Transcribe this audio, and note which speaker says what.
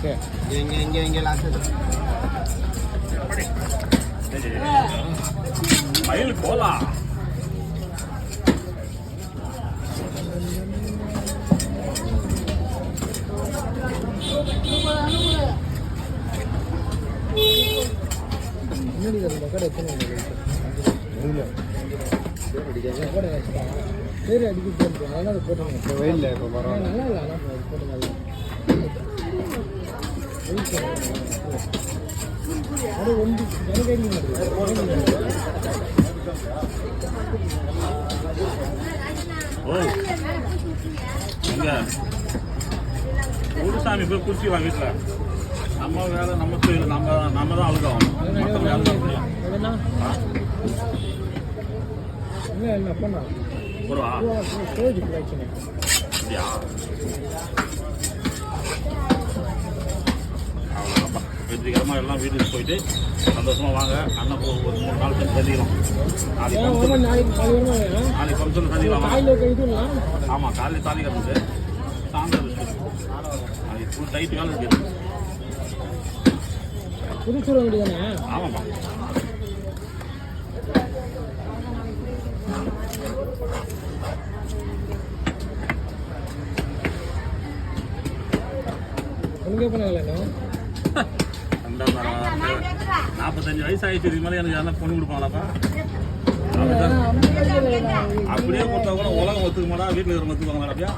Speaker 1: Okay
Speaker 2: இங்கே last
Speaker 3: மயில் போலாம்.
Speaker 1: கடை எத்தனை சரி அடிக்க போட்டு அதனால அது போட்டுருங்க வெயில்ல இப்போ பரவாயில்ல நல்லா இல்லை ஆனால் போட்டுருங்க அது ஒன்று
Speaker 3: ஓ இங்க ஊருசாமி போய் குச்சி வாங்கிட்டல. நம்ம வேலை நம்ம தொழில் நம்ம தான் அழுகாகணும். மற்ற வேலை தான் முடியும்.
Speaker 1: இல்லை இல்லை பண்ணா
Speaker 3: ஒருவா
Speaker 1: ஸ்டோரேஜ் பிரச்சனை
Speaker 3: அப்படியா? அவ்வளோதான்ப்பா. வெற்றிகரமாக எல்லாம் வீட்டுக்கு போயிட்டு சந்தோஷமாக வாங்க. அண்ணன் ஒரு 3 நாள் சேர்ந்து சந்திக்கலாம். நாளைக்கு ஃபங்க்ஷன் சந்திக்கலாம். ஆமாம், காலையில் தாலி கட்டுறது சாயந்தரம் நாளைக்கு ஃபுல் டைட் வேலை இருக்குது.
Speaker 1: புதுச்சூர் வேண்டியதானே?
Speaker 3: ஆமாம்ப்பா.
Speaker 1: உனக்கே பண்ணல
Speaker 3: 45 வயசு ஆயிடுச்சு. இதுக்கு மேலே எனக்கு யாரும் பொண்ணு கொடுப்பாங்களாப்பா? அப்படியே கொடுத்தா கூட உலகம் ஒத்துக்க மாட்டா, வீட்டில் இருக்கிறவங்க ஒத்துக்குவாங்க. அப்படியா?